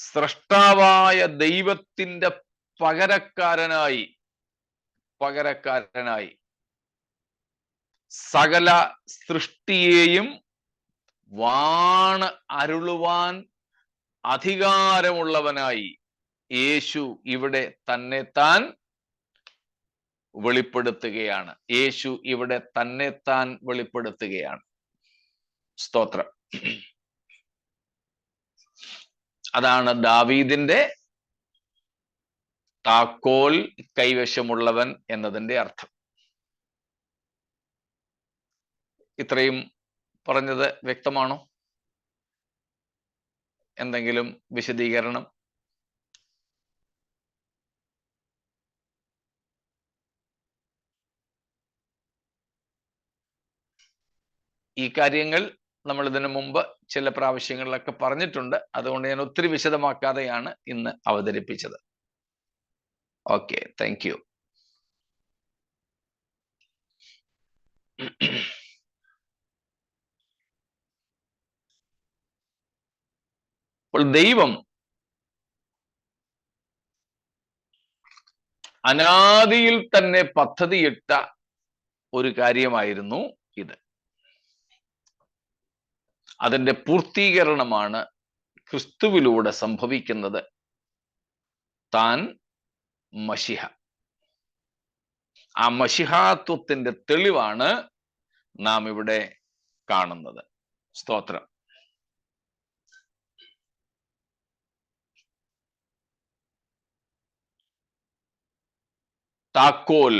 സ്രഷ്ടാവായ ദൈവത്തിന്റെ പകരക്കാരനായി സകല സൃഷ്ടിയെയും വാണ് അരുളുവാൻ അധികാരമുള്ളവനായി യേശു ഇവിടെ തന്നെത്താൻ വെളിപ്പെടുത്തുകയാണ്. സ്തോത്രം. അതാണ് ദാവീദിന്റെ താക്കോൽ കൈവശമുള്ളവൻ എന്നതിന്റെ അർത്ഥം. ഇത്രയും പറഞ്ഞത് വ്യക്തമാണോ? എന്തെങ്കിലും വിശദീകരണം? ഈ കാര്യങ്ങൾ നമ്മൾ ഇതിനു മുമ്പ് ചില പ്രാവശ്യങ്ങളിലൊക്കെ പറഞ്ഞിട്ടുണ്ട്. അതുകൊണ്ട് ഞാൻ ഒത്തിരി വിശദമാക്കാതെയാണ് ഇന്ന് അവതരിപ്പിച്ചത്. Okay, thank you. അപ്പോൾ ദൈവം അനാദിയിൽ തന്നെ പദ്ധതിയിട്ട ഒരു കാര്യമായിരുന്നു ഇത്. അതിന്റെ പൂർത്തീകരണമാണ് ക്രിസ്തുവിലൂടെ സംഭവിക്കുന്നത്. താൻ മശിഹ. ആ മശിഹാത്വത്തിന്റെ തെളിവാണ് നാം ഇവിടെ കാണുന്നത്. സ്തോത്രം. താക്കോൽ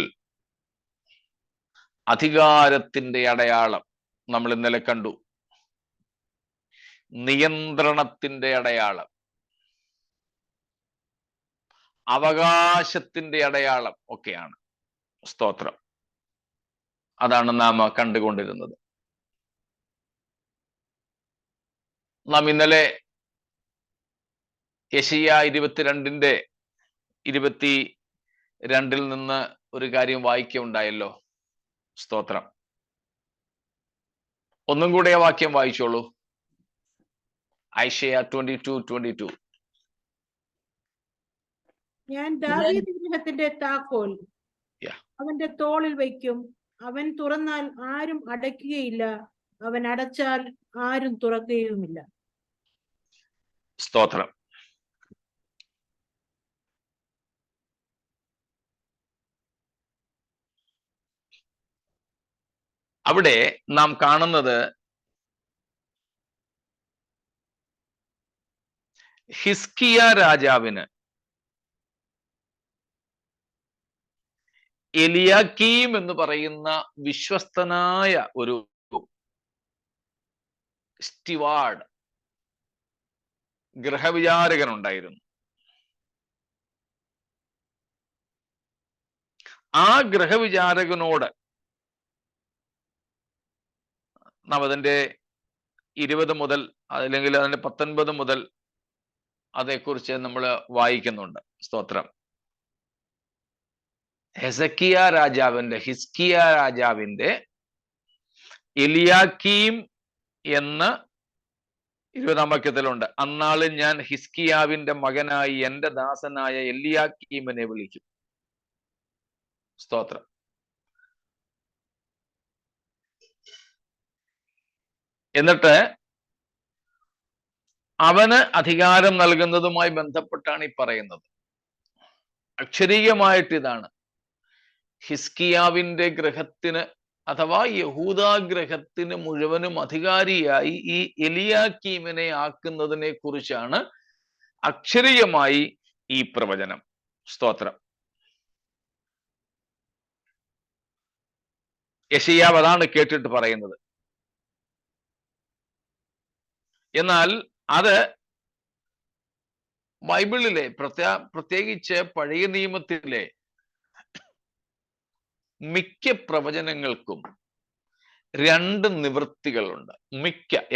അധികാരത്തിന്റെ അടയാളം നമ്മൾ ഇന്നലെ കണ്ടു. നിയന്ത്രണത്തിന്റെ അടയാളം, അവകാശത്തിന്റെ അടയാളം ഒക്കെയാണ്. സ്തോത്രം. അതാണ് നാം കണ്ടുകൊണ്ടിരുന്നത്. നാം ഇന്നലെ യെശയ്യാ 22:22 നിന്ന് ഒരു കാര്യം വായിക്കുകയുണ്ടായല്ലോ. സ്തോത്രം. ഒന്നും കൂടെ ആ വാക്യം വായിച്ചോളൂ. ഐശയ്യാ 22:22. ഞാൻ ദാവീദ് ഗൃഹത്തിന്റെ താക്കോൽ അവന്റെ തോളിൽ വയ്ക്കും. അവൻ തുറന്നാൽ ആരും അടയ്ക്കുകയില്ല, അവൻ അടച്ചാൽ ആരും തുറക്കുകയുമില്ല. സ്തോത്രം. അവിടെ നാം കാണുന്നത് ഹിസ്കിയ രാജാവിന് എലിയാക്കീം എന്ന് പറയുന്ന വിശ്വസ്തനായ ഒരു സ്റ്റിവാർഡ് ഗൃഹവിചാരകൻ ഉണ്ടായിരുന്നു. ആ ഗൃഹവിചാരകനോട് നാം അതിന്റെ 20 മുതൽ അല്ലെങ്കിൽ അതിന്റെ 19 മുതൽ അതേക്കുറിച്ച് നമ്മൾ വായിക്കുന്നുണ്ട്. സ്തോത്രം. ഹിസ്കിയ രാജാവിന്റെ എലിയാക്കീം എന്ന് 20-ാം വാക്യത്തിലുണ്ട്. അന്നാളിൽ ഞാൻ ഹിസ്കിയാവിന്റെ മകനായി എന്റെ ദാസനായ എലിയാക്കീമിനെ വിളിക്കും. സ്തോത്രം. എന്നിട്ട് അവന് അധികാരം നൽകുന്നതുമായി ബന്ധപ്പെട്ടാണ് ഈ പറയുന്നത്. അക്ഷരീയമായിട്ട് ഇതാണ്. ഹിസ്കിയാവിന്റെ ഗൃഹത്തിന് അഥവാ യഹൂദാഗ്രഹത്തിന് മുഴുവനും അധികാരിയായി ഈ എലിയാക്കീമിനെ ആക്കുന്നതിനെ കുറിച്ചാണ് അക്ഷരീയമായി ഈ പ്രവചനം. സ്തോത്രം. യെശയ്യാവ് അതാണ് കേട്ടിട്ട് പറയുന്നത്. എന്നാൽ അത് ബൈബിളിലെ പ്രത്യേകിച്ച് പഴയ നിയമത്തിലെ മിക്ക പ്രവചനങ്ങൾക്കും 2 നിവൃത്തികളുണ്ട്.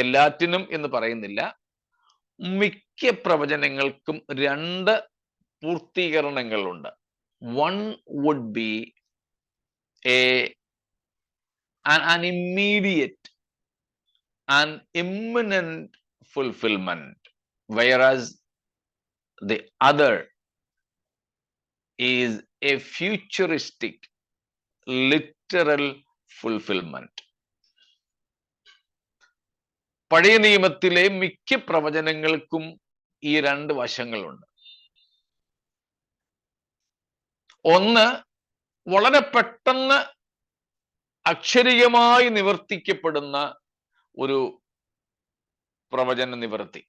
എല്ലാറ്റിനും എന്ന് പറയുന്നില്ല, മിക്ക പ്രവചനങ്ങൾക്കും 2 പൂർത്തീകരണങ്ങളുണ്ട്. One would be an immediate and imminent fulfillment, whereas The other is a futuristic literal fulfillment. പഴയ നിയമത്തിലെ മിക്ക പ്രവചനങ്ങൾക്കും ഈ രണ്ട് വശങ്ങളുണ്ട്. ഒന്ന്, വളരെ പെട്ടെന്ന് അക്ഷരികമായി നിവർത്തിക്കപ്പെടുന്ന ഒരു പ്രവചന നിവൃത്തി.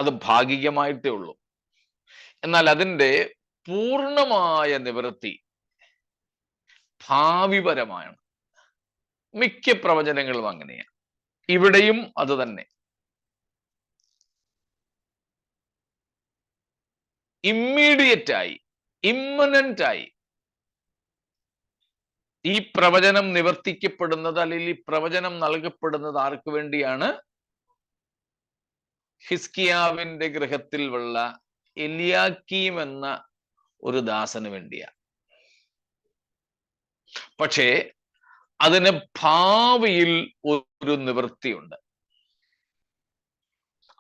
അത് ഭാഗികമായിട്ടേ ഉള്ളൂ. എന്നാൽ അതിൻ്റെ പൂർണ്ണമായ നിവൃത്തി ഭാവിപരമാണ്. മിക്ക പ്രവചനങ്ങളും അങ്ങനെയാണ്. ഇവിടെയും അത് തന്നെ. ഇമ്മീഡിയറ്റ് ആയി, ഇമ്മനന്റ് ആയി ഈ പ്രവചനം നിവർത്തിക്കപ്പെടുന്നത്, അല്ലെങ്കിൽ ഈ പ്രവചനം നൽകപ്പെടുന്നത് ആർക്ക് വേണ്ടിയാണ്? ഹിസ്കിയാവിന്റെ ഗൃഹത്തിൽ ഉള്ള എലിയാക്കീം എന്ന ഒരു ദാസന് വേണ്ടിയാണ്. പക്ഷേ അതിന് ഭാവിയിൽ ഒരു നിവൃത്തിയുണ്ട്.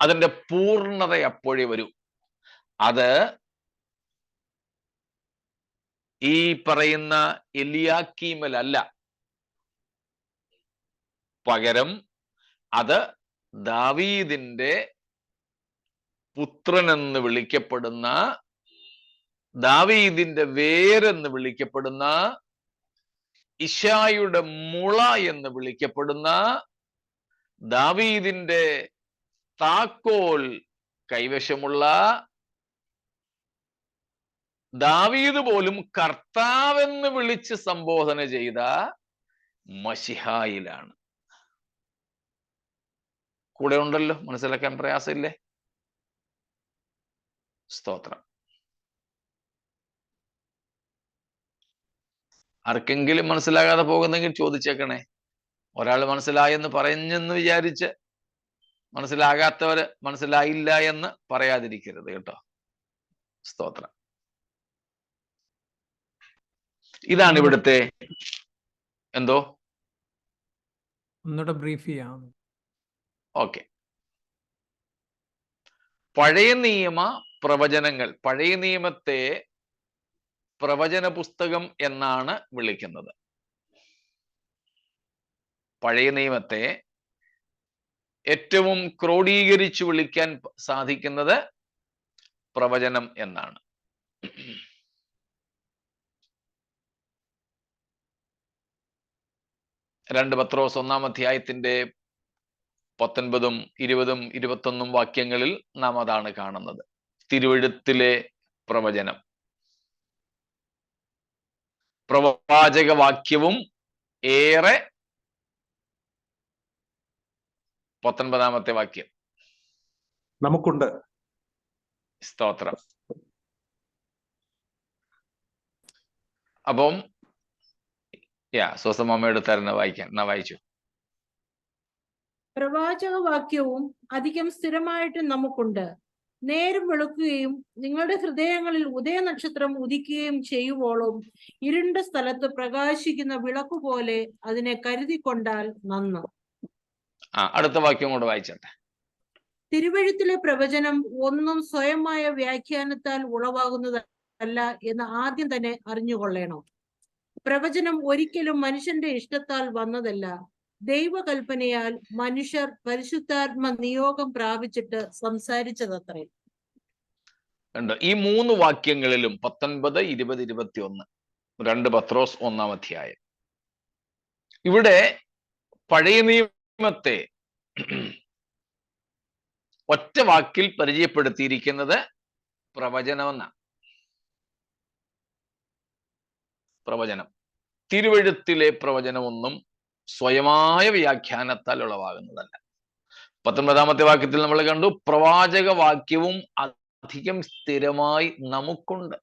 അതിന്റെ പൂർണ്ണത അപ്പോഴേ വരൂ. അത് ഈ പറയുന്ന എലിയാക്കീമിലല്ല, പകരം അത് ദാവീദിന്റെ പുത്രനെന്ന് വിളിക്കപ്പെടുന്ന, ദാവീദിന്റെ വേരെന്ന് വിളിക്കപ്പെടുന്ന, ഇശായുടെ മുള എന്ന് വിളിക്കപ്പെടുന്ന, ദാവീദിന്റെ താക്കോൽ കൈവശമുള്ള, ദാവീദ് പോലും കർത്താവെന്ന് വിളിച്ച് സംബോധന ചെയ്ത മശിഹായിലാണ്. കൂടെ ഉണ്ടല്ലോ, മനസ്സിലാക്കാൻ പ്രയാസമില്ലേ? സ്തോത്രം. ആർക്കെങ്കിലും മനസ്സിലാകാതെ പോകുന്നെങ്കിൽ ചോദിച്ചേക്കണേ. ഒരാൾ മനസ്സിലായെന്ന് പറഞ്ഞെന്ന് വിചാരിച്ച് മനസ്സിലാകാത്തവര് മനസ്സിലായില്ല എന്ന് പറയാതിരിക്കരുത് കേട്ടോ. സ്തോത്രം. ഇതാണ് ഇവിടുത്തെ എന്തോ ഒന്നുകൂടെ ബ്രീഫ് ചെയ്യാം. ഓക്കെ. പഴയ നിയമ പ്രവചനങ്ങൾ, പഴയ നിയമത്തെ പ്രവചന പുസ്തകം എന്നാണ് വിളിക്കുന്നത്. പഴയ നിയമത്തെ ഏറ്റവും ക്രോഡീകരിച്ചു വിളിക്കാൻ സാധിക്കുന്നത് പ്രവചനം എന്നാണ്. രണ്ട് പത്രോസ് 1-ാം അധ്യായത്തിന്റെ 19, 20, 21 വാക്യങ്ങളിൽ നാം അതാണ് കാണുന്നത്. തിരുവെഴുത്തിലെ പ്രവചനം, പ്രവാചക വാക്യവും ഏറെ. 19-ാമത്തെ വാക്യം നമുക്കുണ്ട്. സ്തോത്രം. അപ്പം സ്വസമ്മ എടുത്തായിരുന്നു വായിക്കാൻ. എന്നാ വായിച്ചു. പ്രവാചക വാക്യവും അധികം സ്ഥിരമായിട്ട് നമുക്കുണ്ട്. നേരം വെളുക്കുകയും നിങ്ങളുടെ ഹൃദയങ്ങളിൽ ഉദയനക്ഷത്രം ഉദിക്കുകയും ചെയ്യുവോളും ഇരുണ്ട സ്ഥലത്ത് പ്രകാശിക്കുന്ന വിളക്കുപോലെ അതിനെ കരുതിക്കൊണ്ടാൽ നന്ന്. അടുത്ത വാക്യം കൊണ്ട് വായിച്ചട്ടെ. തിരുവെഴുത്തിലെ പ്രവചനം ഒന്നും സ്വയമായ വ്യാഖ്യാനത്താൽ ഉളവാകുന്നതല്ല എന്ന് ആദ്യം തന്നെ അറിഞ്ഞുകൊള്ളണം. പ്രവചനം ഒരിക്കലും മനുഷ്യന്റെ ഇഷ്ടത്താൽ വന്നതല്ല, ദൈവകൽപ്പനയാൽ മനുഷ്യർ പരിശുദ്ധാത്മ നിയോഗം പ്രാപിച്ചിട്ട് സംസാരിച്ചതത്രേ. ഈ 3 വാക്യങ്ങളിലും 19, 20, 21, 2 പത്രോസ് 1-ാം അധ്യായം, ഇവിടെ പഴയ നിയമത്തെ ഒറ്റ വാക്കിൽ പരിചയപ്പെടുത്തിയിരിക്കുന്നത് പ്രവചനമെന്നാണ്. പ്രവചനം, തിരുവെഴുത്തിലെ പ്രവചനമൊന്നും സ്വയമായ വ്യാഖ്യാനത്താൽ ഉളവാകുന്നതല്ല. 19-ാമത്തെ വാക്യത്തിൽ നമ്മൾ കണ്ടു, പ്രവാചക വാക്യവും അധികം സ്ഥിരമായി നമുക്കുണ്ട്.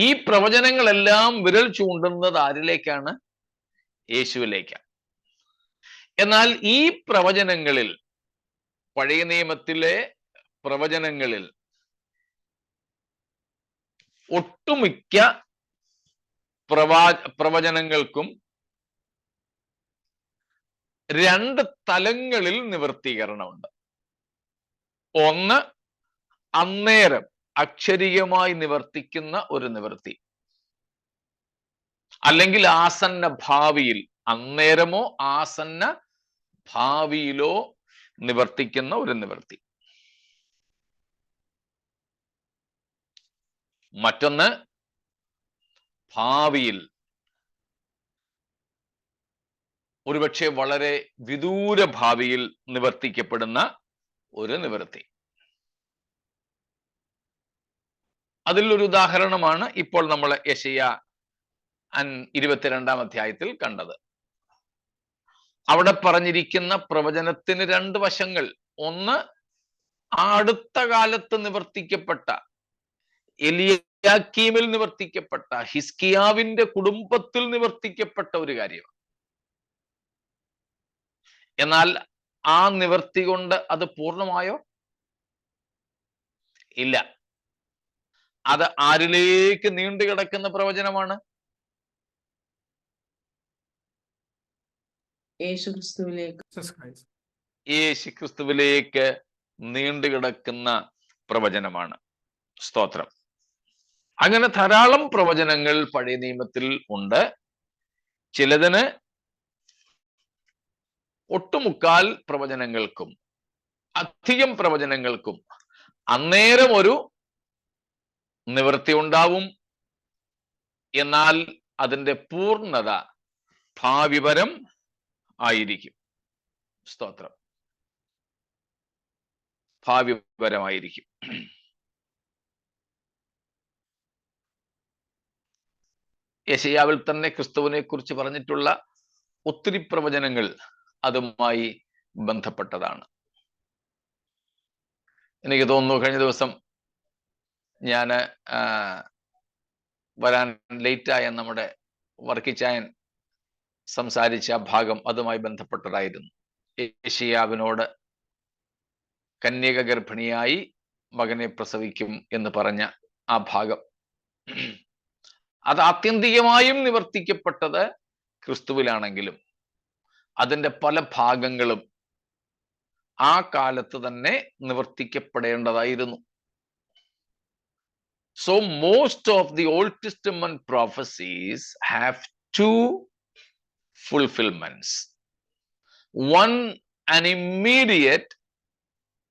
ഈ പ്രവചനങ്ങളെല്ലാം വിരൽ ചൂണ്ടുന്നത് ആരിലേക്കാണ്? യേശുവിലേക്കാണ്. എന്നാൽ ഈ പ്രവചനങ്ങളിൽ, പഴയ നിയമത്തിലെ പ്രവചനങ്ങളിൽ ഒട്ടുമിക്ക പ്രവചനങ്ങൾക്കും രണ്ട് തലങ്ങളിൽ നിവർത്തീകരണമുണ്ട്. ഒന്ന് അന്നേരം അക്ഷരികമായി നിവർത്തിക്കുന്ന ഒരു നിവൃത്തി, അല്ലെങ്കിൽ ആസന്ന ഭാവിയിൽ, അന്നേരമോ ആസന്ന ഭാവിയിലോ നിവർത്തിക്കുന്ന ഒരു നിവൃത്തി. മറ്റൊന്ന് ഭാവിയിൽ, ഒരുപക്ഷെ വളരെ വിദൂര ഭാവിയിൽ നിവർത്തിക്കപ്പെടുന്ന ഒരു നിവൃത്തി. അതിലൊരു ഉദാഹരണമാണ് ഇപ്പോൾ നമ്മൾ യെശയ്യാ 22-ാം അധ്യായത്തിൽ കണ്ടത്. അവിടെ പറഞ്ഞിരിക്കുന്ന പ്രവചനത്തിന് രണ്ട് വശങ്ങൾ. ഒന്ന് അടുത്ത കാലത്ത് നിവർത്തിക്കപ്പെട്ട, എലിയാക്കീമിൽ നിവർത്തിക്കപ്പെട്ട, ഹിസ്കിയാവിന്റെ കുടുംബത്തിൽ നിവർത്തിക്കപ്പെട്ട ഒരു കാര്യം. എന്നാൽ ആ നിവർത്തി കൊണ്ട് അത് പൂർണ്ണമായോ? ഇല്ല. അത് ആരിലേക്ക് നീണ്ടുകിടക്കുന്ന പ്രവചനമാണ്? യേശുക്രിസ്തുവിലേക്ക് നീണ്ടുകിടക്കുന്ന പ്രവചനമാണ്. സ്തോത്രം. അങ്ങനെ ധാരാളം പ്രവചനങ്ങൾ പഴയ നിയമത്തിൽ ഉണ്ട്. ചിലതിന് ഒട്ടുമുക്കാൽ പ്രവചനങ്ങൾക്കും അധികം പ്രവചനങ്ങൾക്കും അന്നേരം ഒരു നിവൃത്തി ഉണ്ടാവും. എന്നാൽ അതിൻ്റെ പൂർണ്ണത ഭാവിപരം ആയിരിക്കും. സ്തോത്രം. ഭാവിപരമായിരിക്കും. യെശയ്യാവിൽ തന്നെ ക്രിസ്തുവിനെ കുറിച്ച് പറഞ്ഞിട്ടുള്ള ഒത്തിരി പ്രവചനങ്ങൾ അതുമായി ബന്ധപ്പെട്ടതാണ്. എനിക്ക് തോന്നുന്നു കഴിഞ്ഞ ദിവസം ഞാൻ വരാൻ ലേറ്റായ നമ്മുടെ വർക്കിച്ചായൻ സംസാരിച്ച ഭാഗം അതുമായി ബന്ധപ്പെട്ടതായിരുന്നു. യെശയ്യാവിനോട് കന്യക ഗർഭിണിയായി മകനെ പ്രസവിക്കും എന്ന് പറഞ്ഞ ആ ഭാഗം, അത് ആത്യന്തികമായും നിവർത്തിക്കപ്പെട്ടത് ക്രിസ്തുവിലാണെങ്കിലും അതിൻ്റെ പല ഭാഗങ്ങളും ആ കാലത്ത് തന്നെ നിവർത്തിക്കപ്പെടേണ്ടതായിരുന്നു. So most of the Old Testament prophecies have two fulfillments. One, an immediate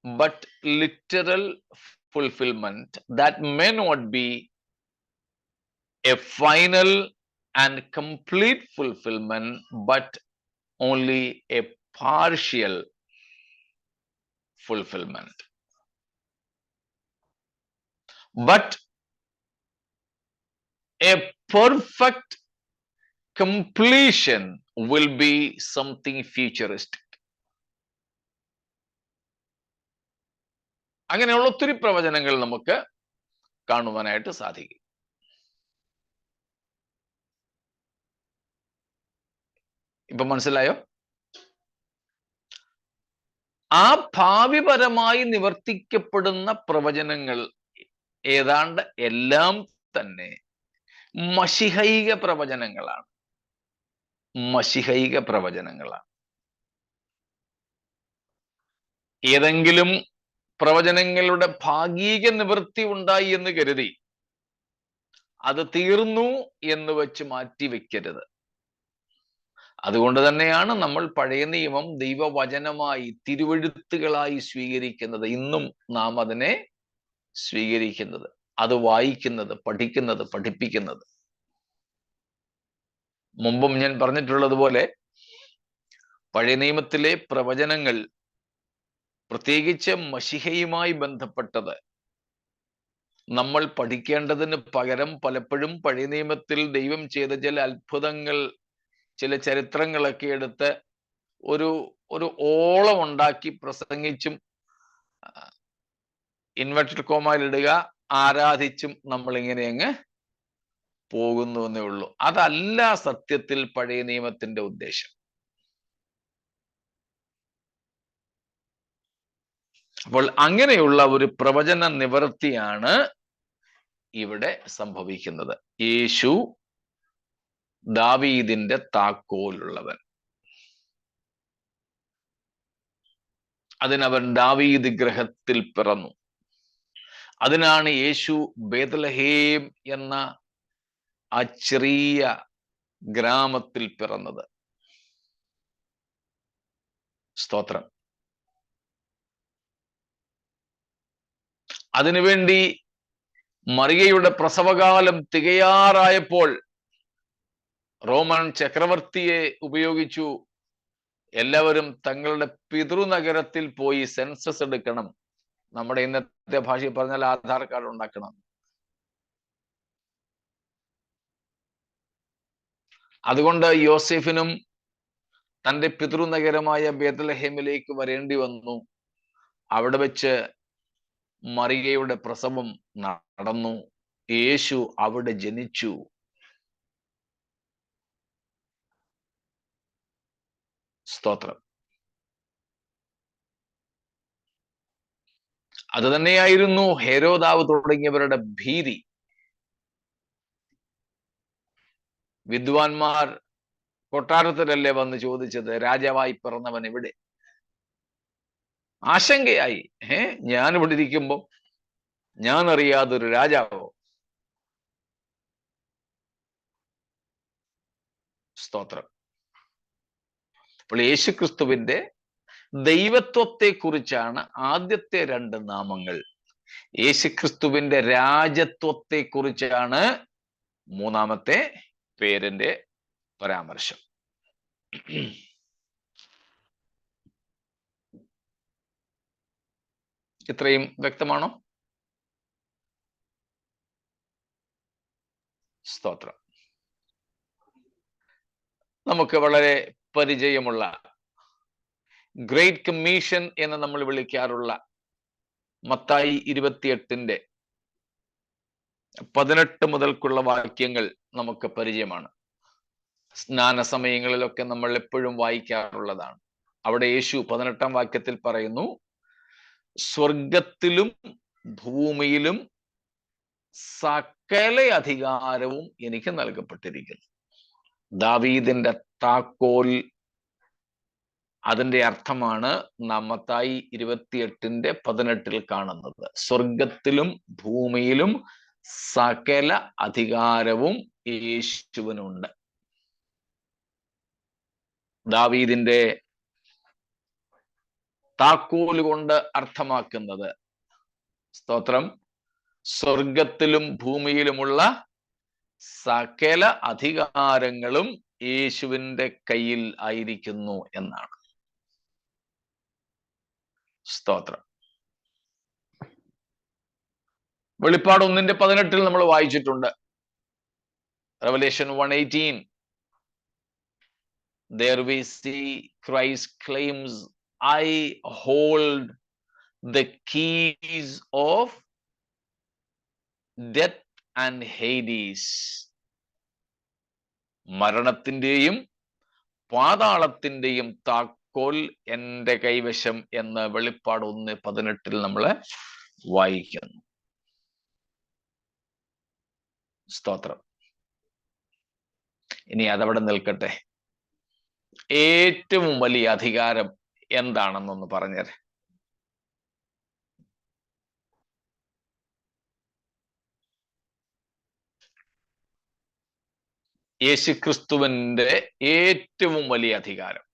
but literal fulfillment that may not be a final and complete fulfillment, but only a partial fulfillment. But a perfect completion will be something futuristic. അങ്ങനെയുള്ള ഒത്തിരി പ്രവചനങ്ങൾ നമുക്ക് കാണുവാനായിട്ട് സാധിക്കും. ഇപ്പൊ മനസ്സിലായോ? ആ ഭാവിപരമായി നിവർത്തിക്കപ്പെടുന്ന പ്രവചനങ്ങൾ ഏതാണ്ട് എല്ലാം തന്നെ മശിഹൈക പ്രവചനങ്ങളാണ്. മശിഹൈക പ്രവചനങ്ങളാണ്. ഏതെങ്കിലും പ്രവചനങ്ങളുടെ ഭാഗിക നിവൃത്തി ഉണ്ടായി എന്ന് കരുതി അത് തീർന്നു എന്ന് വെച്ച് മാറ്റി വെക്കരുത്. അതുകൊണ്ട് തന്നെയാണ് നമ്മൾ പഴയ നിയമം ദൈവവചനമായി, തിരുവെഴുത്തുകളായി സ്വീകരിക്കുന്നത്. ഇന്നും നാം അതിനെ സ്വീകരിക്കുന്നത്, അത് വായിക്കുന്നത്, പഠിക്കുന്നത്, പഠിപ്പിക്കുന്നത്. മുമ്പും ഞാൻ പറഞ്ഞിട്ടുള്ളതുപോലെ പഴയ നിയമത്തിലെ പ്രവചനങ്ങൾ, പ്രത്യേകിച്ച് മശിഹയുമായി ബന്ധപ്പെട്ടത്, നമ്മൾ പഠിക്കേണ്ടതിന് പകരം പലപ്പോഴും പഴയ നിയമത്തിൽ ദൈവം ചെയ്ത ചില അത്ഭുതങ്ങൾ, ചില ചരിത്രങ്ങളൊക്കെ എടുത്ത് ഒരു ഓളം ഉണ്ടാക്കി പ്രസംഗിച്ചും ഇൻവെർട്ടഡ് കോമയിലിടുക, ആരാധിച്ചും നമ്മളിങ്ങനെ അങ്ങ് പോകുന്നു എന്നേ ഉള്ളൂ. അതല്ല സത്യത്തിൽ പഴയ നിയമത്തിന്റെ ഉദ്ദേശം. അപ്പോൾ അങ്ങനെയുള്ള ഒരു പ്രവചന നിവൃത്തിയാണ് ഇവിടെ സംഭവിക്കുന്നത്. യേശു ദാവീദിന്റെ താക്കോലുള്ളവൻ. അതിനവൻ ദാവീദ് ഗൃഹത്തിൽ പിറന്നു. അതിനാണ് യേശു ബേത്ലഹേം എന്ന ആ ചെറിയ ഗ്രാമത്തിൽ പിറന്നത്. സ്തോത്രം. അതിനുവേണ്ടി മറിയയുടെ പ്രസവകാലം തികയാറായപ്പോൾ റോമൻ ചക്രവർത്തിയെ ഉപയോഗിച്ചു. എല്ലാവരും തങ്ങളുടെ പിതൃനഗരത്തിൽ പോയി സെൻസസ് എടുക്കണം. നമ്മുടെ ഇന്നത്തെ ഭാഷയിൽ പറഞ്ഞാൽ ആധാർ കാർഡ് ഉണ്ടാക്കണം. അതുകൊണ്ട് യോസേഫിനും തന്റെ പിതൃനഗരമായ ബേത്ലഹേമിലേക്ക് വരേണ്ടി വന്നു. അവിടെ വെച്ച് മറിയയുടെ പ്രസവം നടന്നു. യേശു അവിടെ ജനിച്ചു. സ്തോത്രം. അത് തന്നെയായിരുന്നു ഹെരോദാവ് തുടങ്ങിയവരുടെ ഭീതി. വിദ്വാൻമാർ കൊട്ടാരത്തിലല്ലേ വന്ന് ചോദിച്ചത്, രാജാവായി പിറന്നവൻ എവിടെ? ആശങ്കയായി. ഞാനിവിടെ ഇരിക്കുമ്പോ ഞാൻ അറിയാതൊരു രാജാവോ? സ്തോത്രം. അപ്പോൾ യേശുക്രിസ്തുവിന്റെ ദൈവത്വത്തെ കുറിച്ചാണ് ആദ്യത്തെ 2 നാമങ്ങൾ. യേശുക്രിസ്തുവിന്റെ രാജത്വത്തെ കുറിച്ചാണ് 3ാമത്തെ പേരിന്റെ പരാമർശം. ഇത്രയും വ്യക്തമാണോ? സ്തോത്രം. നമുക്ക് വളരെ പരിചയമുള്ള ഗ്രേറ്റ് കമ്മീഷൻ എന്ന് നമ്മൾ വിളിക്കാറുള്ള മത്തായി 28 18 മുതൽക്കുള്ള വാക്യങ്ങൾ നമുക്ക് പരിചയമാണ്. സ്നാന സമയങ്ങളിലൊക്കെ നമ്മൾ എപ്പോഴും വായിക്കാറുള്ളതാണ്. അവിടെ യേശു 18ാം വാക്യത്തിൽ പറയുന്നു, സ്വർഗത്തിലും ഭൂമിയിലും സകല അധികാരവും എനിക്ക് നൽകപ്പെട്ടിരിക്കുന്നു. ദാവീദിന്റെ താക്കോൽ, അതിന്റെ അർത്ഥമാണ് നാം മത്തായി 28:18 കാണുന്നത്. സ്വർഗത്തിലും ഭൂമിയിലും സകല അധികാരവും യേശുവിനുണ്ട്. ദാവീദിന്റെ താക്കോൽ കൊണ്ട് അർത്ഥമാക്കുന്നത്, സ്തോത്രം, സ്വർഗത്തിലും ഭൂമിയിലുമുള്ള സകല അധികാരങ്ങളും യേശുവിന്റെ കയ്യിൽ ആയിരിക്കുന്നു എന്നാണ്. സ്തോത്രം. വെളിപ്പാട് 1:18 നമ്മൾ വായിച്ചിട്ടുണ്ട്. Revelation 1:18. There we see Christ claims, I hold the keys of death and Hades. മരണത്തിന്റെയും പാതാളത്തിന്റെയും താക്കോൽ എന്റെ കൈവശം എന്ന് വെളിപ്പാട് 1:18 നമ്മൾ വായിക്കുന്നു. സ്തോത്രം. ഇനി അതവിടെ നിൽക്കട്ടെ. ഏറ്റവും വലിയ അധികാരം എന്താണെന്നൊന്ന് പറഞ്ഞേരെ. യേശുക്രിസ്തുവിന്റെ ഏറ്റവും വലിയ അധികാരം,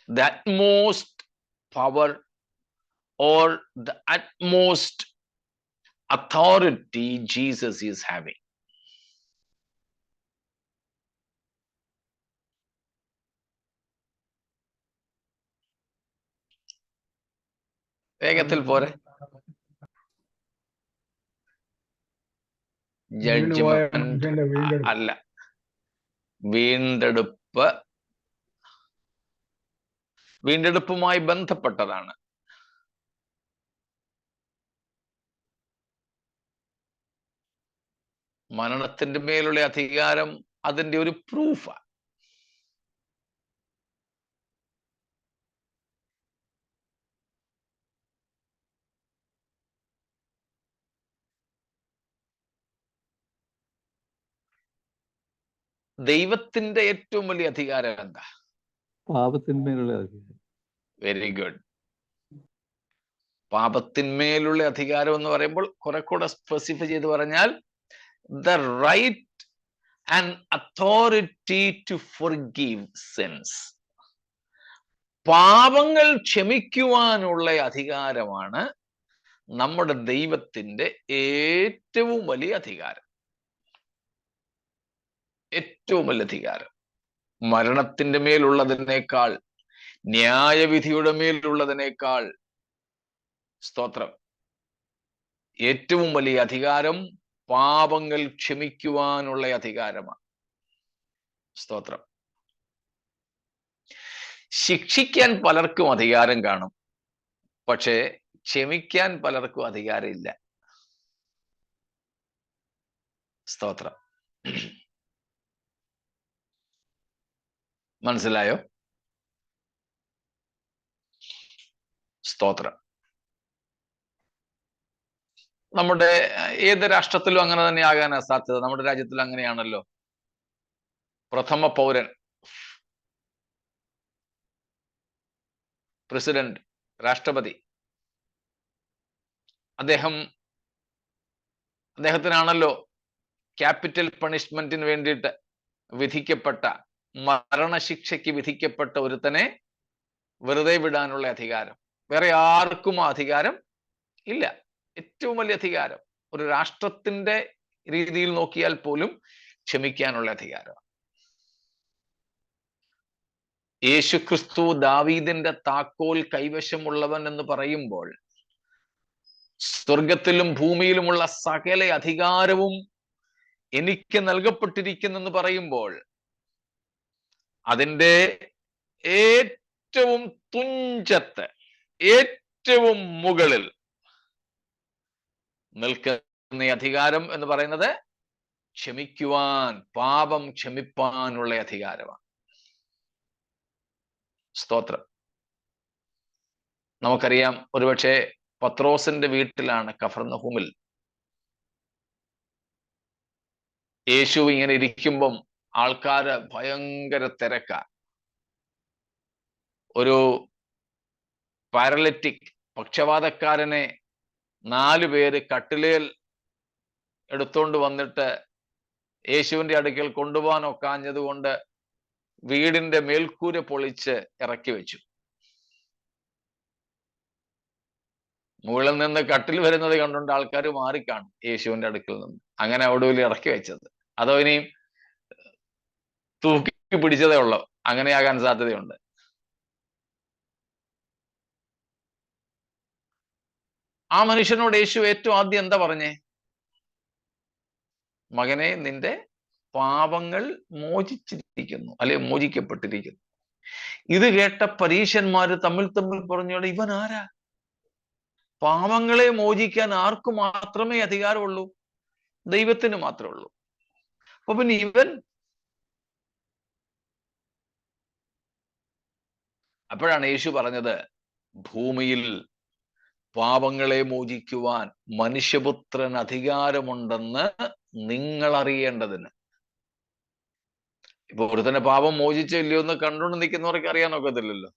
the utmost power or the utmost authority Jesus is having. വേഗത്തിൽ പോരെ. ജഡ്ജ്മെന്റ് അല്ല, വീണ്ടെടുപ്പുമായി ബന്ധപ്പെട്ടതാണ്. മരണത്തിന്റെ മേലുള്ള അധികാരം അതിന്റെ ഒരു പ്രൂഫാണ്. ദൈവത്തിന്റെ ഏറ്റവും വലിയ അധികാരം എന്താ? പാപത്തിന്മേലുള്ള അധികാരം. Very good. പാപത്തിന്മേലുള്ള അധികാരം എന്ന് പറയുമ്പോൾ കുറെ കൂടെ സ്പെസിഫൈ ചെയ്ത് പറഞ്ഞാൽ the right and authority to forgive sins. പാപങ്ങൾ ക്ഷമിക്കുവാനുള്ള അധികാരമാണ് നമ്മുടെ ദൈവത്തിന്റെ ഏറ്റവും വലിയ അധികാരം. ഏറ്റവും വലിയ അധികാരം. മരണത്തിന്റെ മേലുള്ളതിനേക്കാൾ, ന്യായവിധിയുടെ മേലുള്ളതിനേക്കാൾ, സ്തോത്രം, ഏറ്റവും വലിയ അധികാരം പാപങ്ങൾ ക്ഷമിക്കുവാനുള്ള അധികാരമാണ്. സ്തോത്രം. ശിക്ഷിക്കാൻ പലർക്കും അധികാരം കാണും, പക്ഷേ ക്ഷമിക്കാൻ പലർക്കും അധികാരമില്ല. സ്തോത്രം. മനസ്സിലായോ? സ്തോത്രം. നമ്മുടെ ഏത് രാഷ്ട്രത്തിലും അങ്ങനെ തന്നെ ആകാനാ സാധ്യത. നമ്മുടെ രാജ്യത്തിൽ അങ്ങനെയാണല്ലോ. പ്രഥമ പൗരൻ, പ്രസിഡന്റ്, രാഷ്ട്രപതി, അദ്ദേഹത്തിനാണല്ലോ ക്യാപിറ്റൽ പണിഷ്മെന്റിന് വേണ്ടിയിട്ട് വിധിക്കപ്പെട്ട, മരണശിക്ഷയ്ക്ക് വിധിക്കപ്പെട്ട ഒരുത്തനെ വെറുതെ വിടാനുള്ള അധികാരം. വേറെ ആർക്കും ആ അധികാരം ഇല്ല. ഏറ്റവും വലിയ അധികാരം ഒരു രാഷ്ട്രത്തിന്റെ രീതിയിൽ നോക്കിയാൽ പോലും ക്ഷമിക്കാനുള്ള അധികാരം. യേശുക്രിസ്തു ദാവീദിന്റെ താക്കോൽ കൈവശമുള്ളവൻ എന്ന് പറയുമ്പോൾ സ്വർഗത്തിലും ഭൂമിയിലുമുള്ള സകല അധികാരവും എനിക്ക് നൽകപ്പെട്ടിരിക്കുന്നെന്ന് പറയുമ്പോൾ അതിൻ്റെ ഏറ്റവും തുഞ്ചത്ത്, ഏറ്റവും മുകളിൽ നിൽക്കുന്ന അധികാരം എന്ന് പറയുന്നത് ക്ഷമിക്കുവാൻ, പാപം ക്ഷമിപ്പാനുള്ള അധികാരമാണ്. സ്തോത്രം. നമുക്കറിയാം, ഒരുപക്ഷെ പത്രോസിന്റെ വീട്ടിലാണ്, കഫർന്നഹൂമിൽ, യേശു ഇങ്ങനെ ഇരിക്കുമ്പം ആൾക്കാര് ഭയങ്കര തിരക്കാ. ഒരു പാരലിറ്റിക്, പക്ഷവാതക്കാരനെ 4 പേര് കട്ടിലേൽ എടുത്തോണ്ട് വന്നിട്ട് യേശുവിന്റെ അടുക്കൽ കൊണ്ടുപോകാൻ ഒക്കാഞ്ഞതുകൊണ്ട് വീടിന്റെ മേൽക്കൂര പൊളിച്ച് ഇറക്കി വെച്ചു. മുകളിൽ നിന്ന് കട്ടിൽ വരുന്നത് കണ്ടുകൊണ്ട് ആൾക്കാർ മാറിക്കാണും യേശുവിന്റെ അടുക്കൽ നിന്ന്. അങ്ങനെ ഒടുവിൽ ഇറക്കി വെച്ചത്. അതോ ഇനിയും തൂക്കി പിടിച്ചതേ ഉള്ളൂ? അങ്ങനെയാകാൻ സാധ്യതയുണ്ട്. ആ മനുഷ്യനോട് യേശു ഏറ്റവും ആദ്യം എന്താ പറഞ്ഞേ? മകനെ, നിന്റെ പാപങ്ങൾ മോചിച്ചിരിക്കുന്നു, അല്ലെ മോചിക്കപ്പെട്ടിരിക്കുന്നു. ഇത് കേട്ട പരീശന്മാര് തമ്മിൽ പറഞ്ഞോളൂ, ഇവൻ ആരാ? പാപങ്ങളെ മോചിക്കാൻ ആർക്കു മാത്രമേ അധികാരമുള്ളൂ? ദൈവത്തിന് മാത്രമേ ഉള്ളൂ. അപ്പൊ പിന്നെ ഇവൻ? അപ്പോഴാണ് യേശു പറഞ്ഞത്, ഭൂമിയിൽ പാപങ്ങളെ മോചിക്കുവാൻ മനുഷ്യപുത്രൻ അധികാരമുണ്ടെന്ന് നിങ്ങൾ അറിയേണ്ടതിന്. ഇപ്പൊ ഒരുത്തന്നെ പാപം മോചിച്ചില്ലയോ എന്ന് കണ്ടുകൊണ്ട് നിൽക്കുന്നവർക്ക് അറിയാൻ ഒക്കത്തില്ലല്ലോ.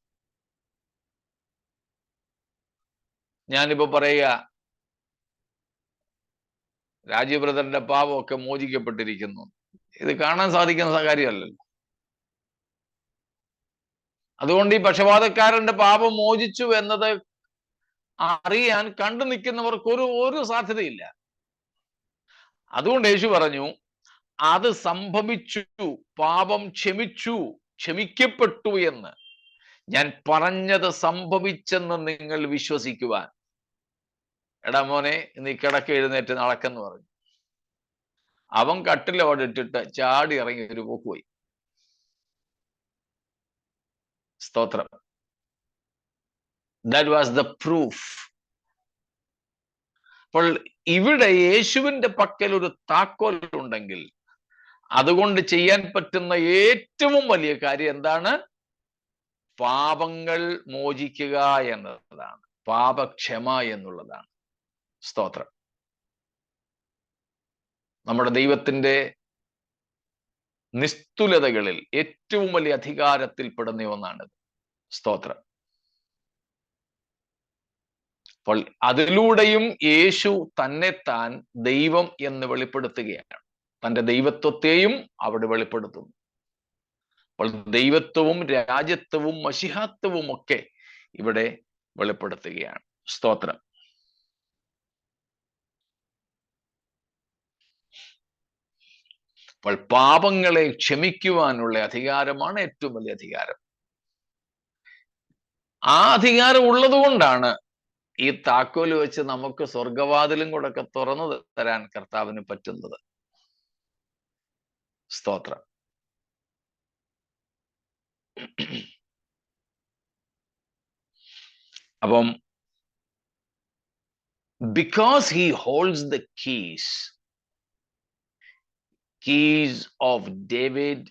ഞാനിപ്പോ പറയുക, രാജീവ് ബ്രദറിന്റെ പാപമൊക്കെ മോചിക്കപ്പെട്ടിരിക്കുന്നു, ഇത് കാണാൻ സാധിക്കുന്ന കാര്യമല്ലല്ലോ. അതുകൊണ്ട് ഈ പക്ഷപാതക്കാരന്റെ പാപം മോചിച്ചു എന്നത് അറിയാൻ കണ്ടു നിൽക്കുന്നവർക്ക് ഒരു സാധ്യതയില്ല. അതുകൊണ്ട് യേശു പറഞ്ഞു, അത് സംഭവിച്ചു, പാപം ക്ഷമിക്കപ്പെട്ടു എന്ന് ഞാൻ പറഞ്ഞത് സംഭവിച്ചെന്ന് നിങ്ങൾ വിശ്വസിക്കുവാൻ. എടാ മോനെ, നീ കിടക്ക് എഴുന്നേറ്റ് നടക്കെന്ന് പറഞ്ഞു. അവൻ കട്ടിലോടെ ഇട്ടിട്ട് ചാടി ഇറങ്ങി ഒരു പോക്ക് പോയി. സ്തോത്രം. That was the proof. അപ്പോൾ ഇവിടെ യേശുവിന്റെ പക്കൽ ഒരു താക്കോൽ ഉണ്ടെങ്കിൽ അതുകൊണ്ട് ചെയ്യാൻ പറ്റുന്ന ഏറ്റവും വലിയ കാര്യം എന്താണ്? പാപങ്ങൾ മോചിക്കുക എന്നതാണ്, പാപക്ഷമ എന്നുള്ളതാണ്. സ്തോത്രം. നമ്മുടെ ദൈവത്തിന്റെ നിസ്തുലതകളിൽ ഏറ്റവും വലിയ അധികാരത്തിൽ പെടുന്ന ഒന്നാണിത്. സ്തോത്രം. അപ്പോൾ അതിലൂടെയും യേശു തന്നെത്താൻ ദൈവം എന്ന് വെളിപ്പെടുത്തുകയാണ്. തൻ്റെ ദൈവത്വത്തെയും അവിടെ വെളിപ്പെടുത്തുന്നു. അപ്പോൾ ദൈവത്വവും രാജ്യത്വവും മശിഹാത്വവും ഒക്കെ ഇവിടെ വെളിപ്പെടുത്തുകയാണ്. സ്തോത്രം. അപ്പോൾ പാപങ്ങളെ ക്ഷമിക്കുവാനുള്ള അധികാരമാണ് ഏറ്റവും വലിയ അധികാരം. ആ അധികാരം ഉള്ളത് കൊണ്ടാണ് ഈ താക്കോല് വെച്ച് നമുക്ക് സ്വർഗവാതിലും കൂടെ ഒക്കെ തുറന്നു തരാൻ കർത്താവിന് പറ്റുന്നത്. സ്തോത്രം. അപ്പം because he holds the keys of David,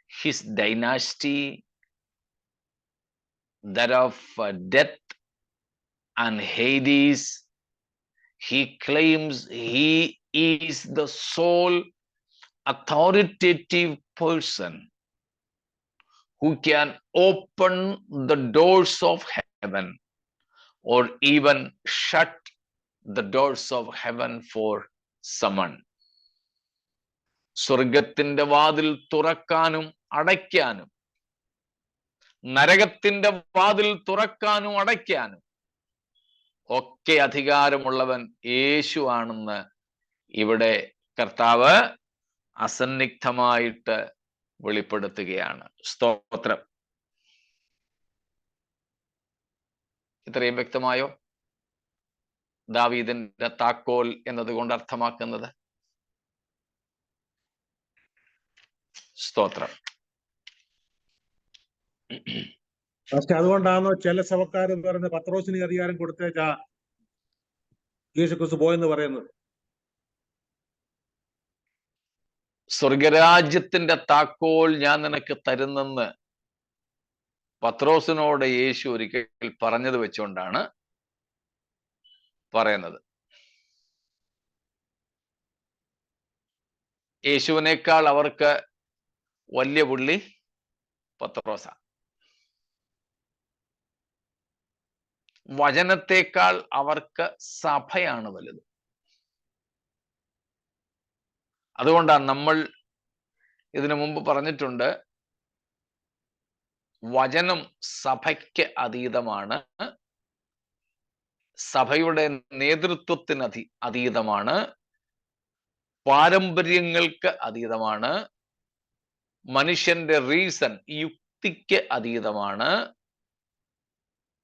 his dynasty, that of death and Hades, he claims he is the sole authoritative person who can open the doors of heaven or even shut the doors of heaven for someone. സ്വർഗത്തിന്റെ വാതിൽ തുറക്കാനും അടയ്ക്കാനും, നരകത്തിന്റെ വാതിൽ തുറക്കാനും അടയ്ക്കാനും ഒക്കെ അധികാരമുള്ളവൻ യേശു ആണെന്ന് ഇവിടെ കർത്താവ് അസന്നിഗ്ധമായിട്ട് വെളിപ്പെടുത്തുകയാണ്. സ്തോത്രം. ഇത്രയും വ്യക്തമായോ? ദാവീദിന്റെ താക്കോൽ എന്നതുകൊണ്ട് അർത്ഥമാക്കുന്നത്? സ്തോത്രം. അതുകൊണ്ടാണോ ചില സഭക്കാരൻ പറയുന്നത് പത്രോസിന് അധികാരം കൊടുത്തേച്ചാ യേശുക്രിസ്തു പോയെന്ന് പറയുന്നത്? സ്വർഗരാജ്യത്തിന്റെ താക്കോൽ ഞാൻ നിനക്ക് തരുന്നെന്ന് പത്രോസിനോട് യേശു ഒരിക്കൽ പറഞ്ഞത് വെച്ചുകൊണ്ടാണ് പറയുന്നത്. യേശുവിനേക്കാൾ അവർക്ക് വലിയ പുള്ളി പത്രോസ. വചനത്തെക്കാൾ അവർക്ക് സഭയാണ് വലുത്. അതുകൊണ്ടാണ് നമ്മൾ ഇതിനു മുമ്പ് പറഞ്ഞിട്ടുണ്ട്, വചനം സഭയ്ക്ക് അതീതമാണ്, സഭയുടെ നേതൃത്വത്തിന് അതീതമാണ്, പാരമ്പര്യങ്ങൾക്ക് അതീതമാണ്, മനുഷ്യന്റെ റീസൺ യുക്തിക്ക് അതീതമാണ്,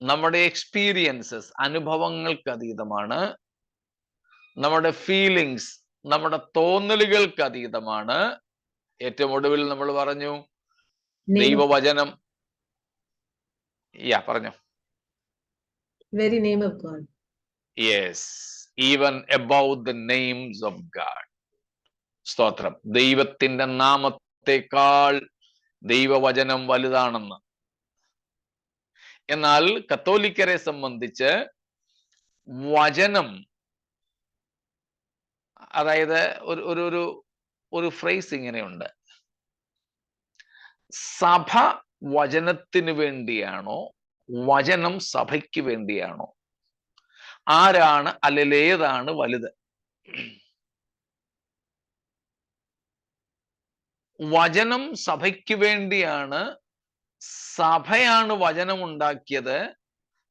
നമ്മുടെ എക്സ്പീരിയൻസസ് അനുഭവങ്ങൾക്ക് അതീതമാണ്, നമ്മുടെ ഫീലിങ്സ് നമ്മുടെ തോന്നലുകൾക്ക് അതീതമാണ്. ഏറ്റവും ഒടുവിൽ നമ്മൾ പറഞ്ഞു ദൈവവചനം. പറഞ്ഞു. Very name of God. Yes, even above the names of God. സ്തോത്രം. ദൈവത്തിന്റെ നാമത്തെക്കാൾ ദൈവവചനം വലുതാണെന്ന്. എന്നാൽ കത്തോലിക്കരെ സംബന്ധിച്ച് വചനം, അതായത് ഒരു ഫ്രേസ് ഇങ്ങനെയുണ്ട്, സഭ വചനത്തിന് വേണ്ടിയാണോ വചനം സഭയ്ക്ക് വേണ്ടിയാണോ, ആരാണ് അല്ലെങ്കിൽ ഏതാണ് വലുത്? വചനം സഭയ്ക്ക് വേണ്ടിയാണ്, സഭയാണ് വചനം ഉണ്ടാക്കിയത്,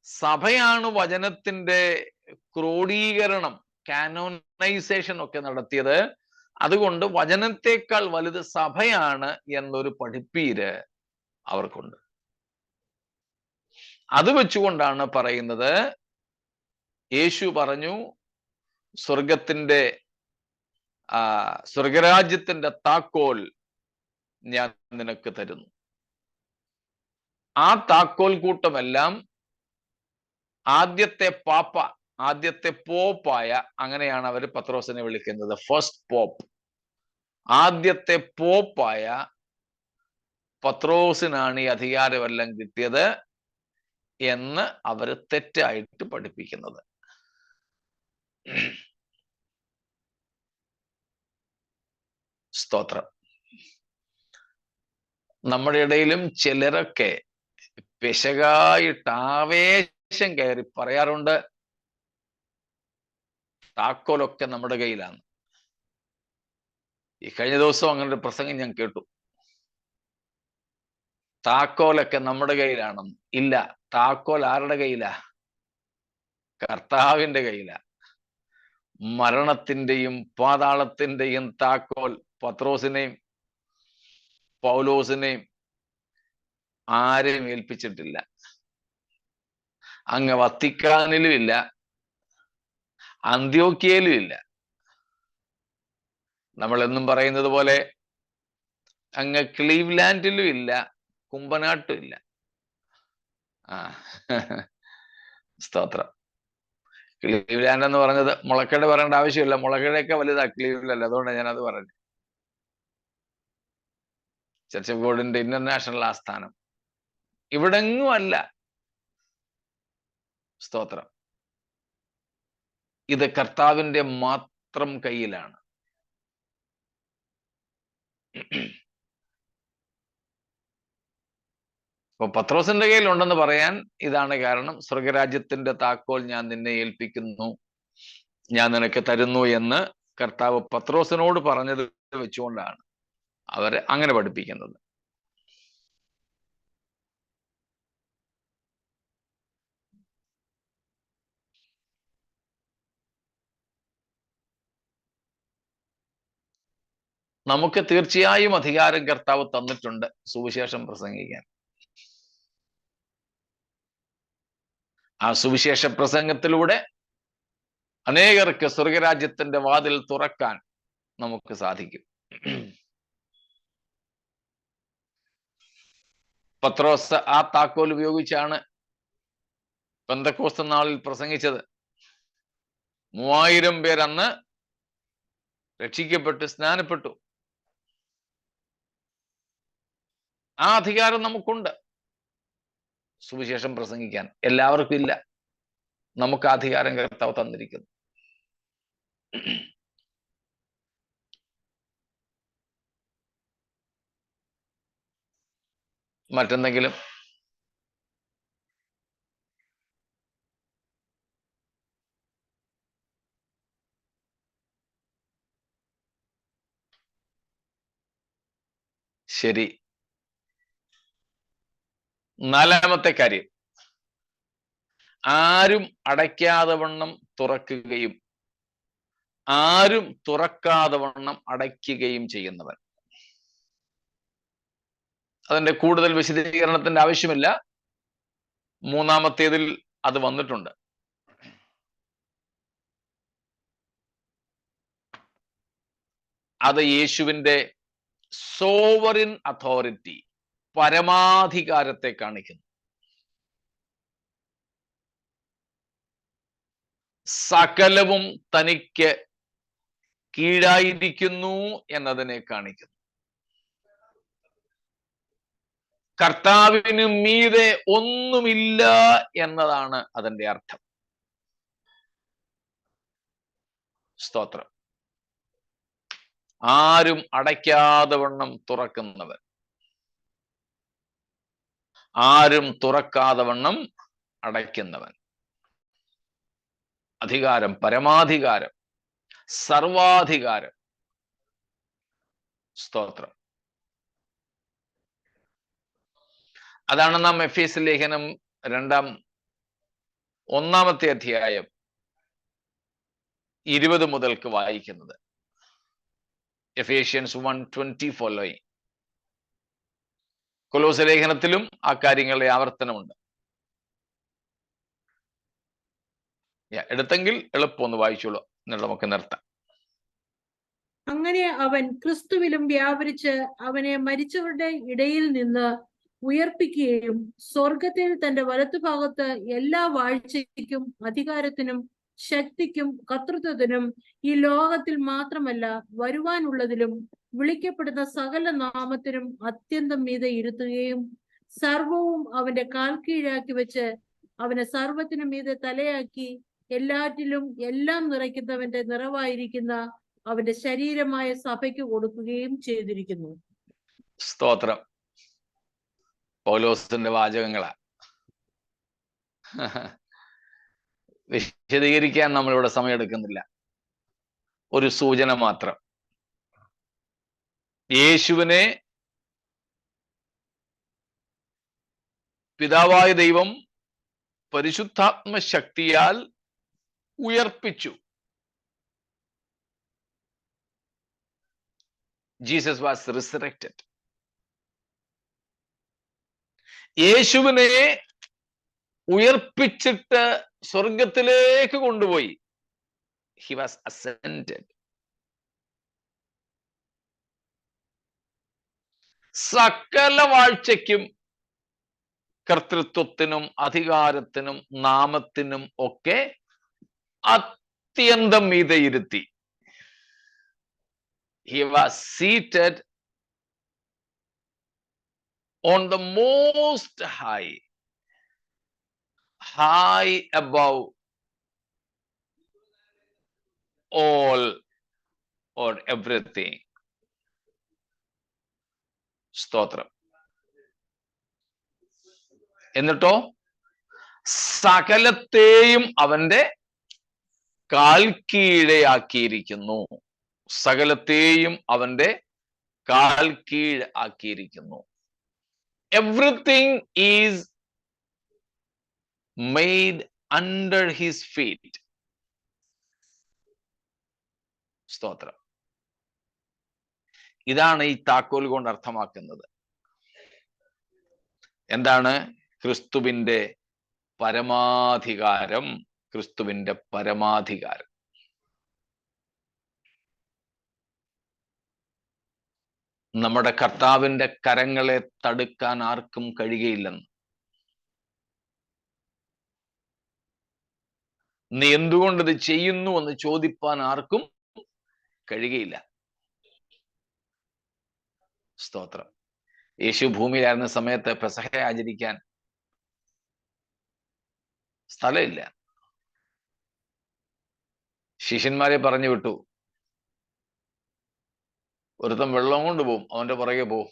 സഭയാണ് വചനത്തിന്റെ ക്രോഡീകരണം കാനോനൈസേഷൻ ഒക്കെ നടത്തിയത്. അതുകൊണ്ട് വചനത്തെക്കാൾ വലുത് സഭയാണ് എന്നൊരു പഠിപ്പീര് അവർക്കുണ്ട്. അത് വെച്ചുകൊണ്ടാണ് പറയുന്നത്, യേശു പറഞ്ഞു സ്വർഗരാജ്യത്തിന്റെ താക്കോൽ ഞാൻ നിനക്ക് തരുന്നു. ആ താക്കോൽ കൂട്ടമെല്ലാം ആദ്യത്തെ പോപ്പായ, അങ്ങനെയാണ് അവർ പത്രോസിനെ വിളിക്കുന്നത്, ഫസ്റ്റ് പോപ്പ്. ആദ്യത്തെ പോപ്പായ പത്രോസിനാണ് ഈ അധികാരമെല്ലാം കിട്ടിയത് എന്ന് അവർ തെറ്റായിട്ട് പഠിപ്പിക്കുന്നത്. സ്തോത്രം. നമ്മുടെ ഇടയിലും ചിലരൊക്കെ പിശകായിട്ട് ആവേശം കയറി പറയാറുണ്ട്, താക്കോലൊക്കെ നമ്മുടെ കയ്യിലാണ്. ഈ കഴിഞ്ഞ ദിവസം അങ്ങനെ ഒരു പ്രസംഗം ഞാൻ കേട്ടു. താക്കോലൊക്കെ നമ്മുടെ കയ്യിലാണെന്ന്. ഇല്ല, താക്കോൽ ആരുടെ കയ്യിലാ? കർത്താവിന്റെ കയ്യിലാ. മരണത്തിന്റെയും പാതാളത്തിന്റെയും താക്കോൽ പത്രോസിനെയും പൗലോസിനെയും ആരെയും ഏൽപ്പിച്ചിട്ടില്ല. അങ്ങ് വത്തിക്കാനിലും ഇല്ല, അന്ത്യോക്യയിലും ഇല്ല. നമ്മൾ എന്നും പറയുന്നത് പോലെ അങ്ങ് ക്ലീവ്ലാൻഡിലും ഇല്ല, കുമ്പനാട്ടും ഇല്ല. സ്തോത്രം. ക്ലീവ്ലാൻഡ് എന്ന് പറഞ്ഞത് മുളക്കട പറയേണ്ട ആവശ്യമില്ല, മുളക്കടയൊക്കെ വലുതാ ക്ലീവ്ലാൻഡ്. അതുകൊണ്ടാണ് ഞാനത് പറഞ്ഞത്. ചർച്ച് ഓഫ് ഗോഡിന്റെ ഇന്റർനാഷണൽ ആസ്ഥാനം ഇവിടെങ്ങും അല്ല. സ്തോത്രം. ഇത് കർത്താവിന്റെ മാത്രം കയ്യിലാണ്. അപ്പൊ പത്രോസിന്റെ കയ്യിൽ ഉണ്ടെന്ന് പറയാൻ ഇതാണ് കാരണം. സ്വർഗരാജ്യത്തിന്റെ താക്കോൽ ഞാൻ നിന്നെ ഏൽപ്പിക്കുന്നു, ഞാൻ നിനക്ക് തരുന്നു എന്ന് കർത്താവ് പത്രോസിനോട് പറഞ്ഞത് വെച്ചുകൊണ്ടാണ് അവരെ അങ്ങനെ പഠിപ്പിക്കുന്നത്. നമുക്ക് തീർച്ചയായും അധികാരം കർത്താവ് തന്നിട്ടുണ്ട് സുവിശേഷം പ്രസംഗിക്കാൻ. ആ സുവിശേഷ പ്രസംഗത്തിലൂടെ അനേകർക്ക് സ്വർഗരാജ്യത്തിന്റെ വാതിൽ തുറക്കാൻ നമുക്ക് സാധിക്കും. പത്രോസ് ആ താക്കോൽ ഉപയോഗിച്ചാണ് പെന്തക്കോസ്ത് നാളിൽ പ്രസംഗിച്ചത്. 3000 പേർ അന്ന് രക്ഷിക്കപ്പെട്ട് സ്നാനപ്പെട്ടു. ആ അധികാരം നമുക്കുണ്ട് സുവിശേഷം പ്രസംഗിക്കാൻ. എല്ലാവർക്കും ഇല്ല, നമുക്ക് അധികാരം കർത്താവ് തന്നിരിക്കുന്നു. മറ്റെന്തെങ്കിലും? ശരി. 4-ാമത്തെ കാര്യം, ആരും അടയ്ക്കാതെ വണ്ണം തുറക്കുകയും ആരും തുറക്കാതെ വണ്ണം അടയ്ക്കുകയും ചെയ്യുന്നവൻ. അതിന്റെ കൂടുതൽ വിശദീകരണത്തിന്റെ ആവശ്യമില്ല. 3-ാമത്തേതിൽ അത് വന്നിട്ടുണ്ട്. അത് യേശുവിന്റെ സോവറിൻ അതോറിറ്റി, പരമാധികാരത്തെ കാണിക്കുന്നു. സകലവും തനിക്ക് കീഴായിരിക്കുന്നു എന്നതിനെ കാണിക്കുന്നു. കർത്താവിന് മീതെ ഒന്നുമില്ല എന്നതാണ് അതിന്റെ അർത്ഥം. സ്തോത്രം. ആരും അടയ്ക്കാതെ വണ്ണം തുറക്കുന്നവൻ, ആരും തുറക്കാതെ വണ്ണം അടയ്ക്കുന്നവൻ. അധികാരം, പരമാധികാരം, സർവാധികാരം. സ്തോത്രം. അതാണ് നാം എഫേസ്യ ലേഖനം 1-ാമത്തെ അധ്യായം 20 മുതൽക്ക് വായിക്കുന്നത്. Ephesians 1:20 following. കൊലോസ്യ ലേഖനത്തിലും ആ കാര്യങ്ങളുടെ ആവർത്തനമുണ്ട്. എടുത്തെങ്കിൽ എളുപ്പം ഒന്ന് വായിച്ചോളൂ, എന്നിട്ട് നമുക്ക് നിർത്താം. അങ്ങനെ അവൻ ക്രിസ്തുവിലും വ്യാപരിച്ച് അവനെ മരിച്ചവരുടെ ഇടയിൽ നിന്ന് ഉയർപ്പിക്കുകയും സ്വർഗത്തിൽ തന്റെ വലത്തുഭാഗത്ത് എല്ലാ വാഴ്ചയ്ക്കും അധികാരത്തിനും ശക്തിക്കും കർത്തൃത്വത്തിനും ഈ ലോകത്തിൽ മാത്രമല്ല വരുവാനുള്ളതിലും വിളിക്കപ്പെടുന്ന സകല നാമത്തിനും അത്യന്തം മീതെ ഇരുത്തുകയും സർവവും അവന്റെ കാൽ കീഴാക്കി വെച്ച് അവനെ സർവത്തിനും മീതെ തലയാക്കി എല്ലാറ്റിലും എല്ലാം നിറയ്ക്കുന്നവന്റെ നിറവായിരിക്കുന്ന അവന്റെ ശരീരമായ സഭയ്ക്ക് കൊടുക്കുകയും ചെയ്തിരിക്കുന്നു. സ്തോത്രം. പൗലോസിന്റെ വാചകങ്ങളാ. വിശദീകരിക്കാൻ നമ്മളിവിടെ സമയമെടുക്കുന്നില്ല. ഒരു സൂചന മാത്രം. യേശുവിനെ പിതാവായ ദൈവം പരിശുദ്ധാത്മ ശക്തിയാൽ ഉയർപ്പിച്ചു. Jesus was resurrected. യേശുവിനെ ഉയർപ്പിച്ചിട്ട് സ്വർഗത്തിലേക്ക് കൊണ്ടുപോയി. He was ascended. സകല വാഴ്ചയ്ക്കും കർത്തൃത്വത്തിനും അധികാരത്തിനും നാമത്തിനും ഒക്കെ അത്യന്തം മീതെയിരുത്തി. He was seated on the most high, high above all or everything. സ്തോത്രം. എന്നിട്ടോ സകലത്തെയും അവന്റെ കാൽ കീഴാക്കിയിരിക്കുന്നു. സകലത്തെയും അവന്റെ കാൽ കീഴ് ആക്കിയിരിക്കുന്നു. Everything is made under his feet. സ്തോത്രം. ഇതാണ് ഈ താക്കോൽ കൊണ്ട് അർത്ഥമാക്കുന്നത്. എന്താണ്? ക്രിസ്തുവിന്റെ പരമാധികാരം. ക്രിസ്തുവിന്റെ പരമാധികാരം. നമ്മുടെ കർത്താവിന്റെ കരങ്ങളെ തടുക്കാൻ ആർക്കും കഴിയുകയില്ലെന്ന്. നീ എന്തുകൊണ്ട് ഇത് ചെയ്യുന്നു എന്ന് ചോദിപ്പാൻ ആർക്കും കഴിയുകയില്ല. സ്തോത്രം. യേശു ഭൂമിയിലായിരുന്ന സമയത്ത് പെസഹ ആചരിക്കാൻ സ്ഥലമില്ല. ശിഷ്യന്മാരെ പറഞ്ഞു വിട്ടു. ഒരുത്തൻ വെള്ളം കൊണ്ട് പോവും, അവന്റെ പുറകെ പോവും.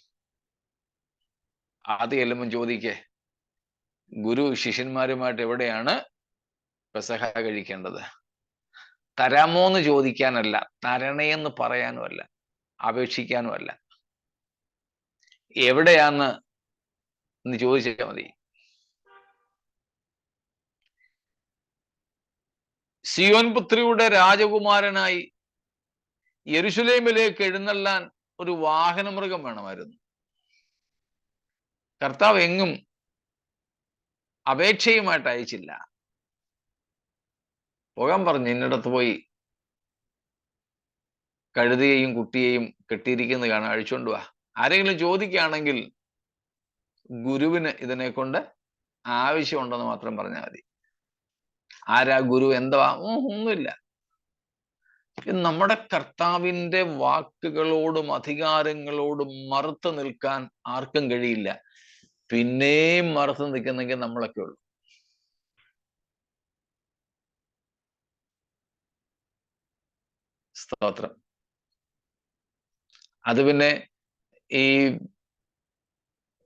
ആദ്യം ചെല്ലുമ്പം ചോദിക്കേ, ഗുരു ശിഷ്യന്മാരുമായിട്ട് എവിടെയാണ് പെസഹ കഴിക്കേണ്ടത്? തരാമോന്ന് ചോദിക്കാനല്ല, തരണേന്ന് പറയാനുമല്ല, അപേക്ഷിക്കാനുമല്ല, എവിടെയാന്ന് എന്ന് ചോദിച്ചാൽ മതി. സിയോൻ പുത്രിയുടെ രാജകുമാരനായി യെരുശലേമിലേക്ക് എഴുന്നള്ളാൻ ഒരു വാഹനമൃഗം വേണമായിരുന്നു. കർത്താവ് എങ്ങും അപേക്ഷയുമായിട്ട് അയച്ചില്ല. പോകാൻ പറഞ്ഞു, ഇന്നിടത്ത് പോയി കഴുതയെയും കുട്ടിയെയും കെട്ടിയിരിക്കുന്നത് കാണാൻ, അഴിച്ചുകൊണ്ട് വാ. ആരെങ്കിലും ചോദിക്കുകയാണെങ്കിൽ ഗുരുവിന് ഇതിനെ കൊണ്ട് ആവശ്യമുണ്ടെന്ന് മാത്രം പറഞ്ഞാൽ മതി. ആരാ ഗുരു? എന്താ? ഒന്നുമില്ല. നമ്മുടെ കർത്താവിന്റെ വാക്കുകളോടും അധികാരങ്ങളോടും മറുത്തു നിൽക്കാൻ ആർക്കും കഴിയില്ല. പിന്നെയും മറുത്തു നിൽക്കുന്നെങ്കിൽ നമ്മളൊക്കെ ഉള്ളു. സ്തോത്രം. അത് പിന്നെ ഈ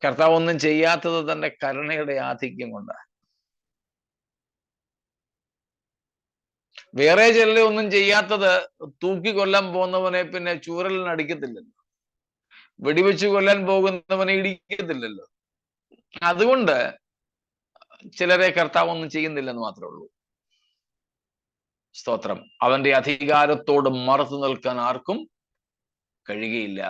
കർത്താവ് ഒന്നും ചെയ്യാത്തത് തന്റെ കരുണയുടെ ആധിക്യം കൊണ്ടാണ്. വേറെ ചിലരെ ഒന്നും ചെയ്യാത്തത് തൂക്കി കൊല്ലാൻ പോകുന്നവനെ പിന്നെ ചൂരലിന് അടിക്കത്തില്ലല്ലോ, വെടിവെച്ച് കൊല്ലാൻ പോകുന്നവനെ ഇടിക്കത്തില്ലല്ലോ. അതുകൊണ്ട് ചിലരെ കർത്താവ് ഒന്നും ചെയ്യുന്നില്ലെന്ന് മാത്രമേ ഉള്ളൂ. സ്തോത്രം. അവന്റെ അധികാരത്തോട് മറുത്തു നിൽക്കാൻ ആർക്കും കഴിയുകയില്ല.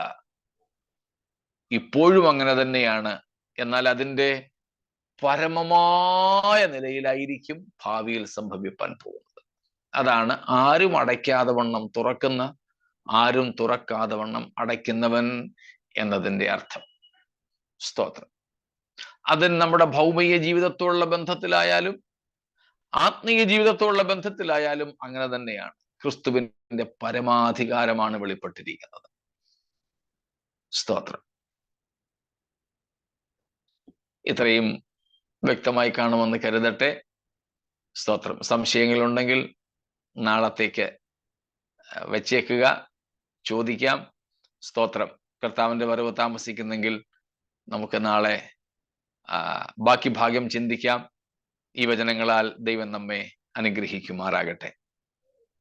ഇപ്പോഴും അങ്ങനെ തന്നെയാണ്. എന്നാൽ അതിൻ്റെ പരമമായ നിലയിലായിരിക്കും ഭാവിയിൽ സംഭവിപ്പാൻ പോകുന്നത്. അതാണ് ആരും അടയ്ക്കാതെ വണ്ണം തുറക്കുന്ന, ആരും തുറക്കാതെ വണ്ണം അടയ്ക്കുന്നവൻ എന്നതിൻ്റെ അർത്ഥം. സ്തോത്രം. അതിന് നമ്മുടെ ഭൗമിക ജീവിതത്തോടുള്ള ബന്ധത്തിലായാലും ആത്മീയ ജീവിതത്തോടുള്ള ബന്ധത്തിലായാലും അങ്ങനെ തന്നെയാണ്. ക്രിസ്തുവിന്റെ പരമാധികാരമാണ് വെളിപ്പെട്ടിരിക്കുന്നത്. സ്തോത്രം. ഇത്രയും വ്യക്തമായി കാണുമെന്ന് കരുതട്ടെ. സ്തോത്രം. സംശയങ്ങളുണ്ടെങ്കിൽ നാളത്തേക്ക് വെച്ചേക്കുക, ചോദിക്കാം. സ്തോത്രം. കർത്താവിന്റെ വരവ് താമസിക്കുന്നെങ്കിൽ നമുക്ക് നാളെ ബാക്കി ഭാഗം ചിന്തിക്കാം. ഈ വചനങ്ങളാൽ ദൈവം നമ്മെ അനുഗ്രഹിക്കുമാറാകട്ടെ.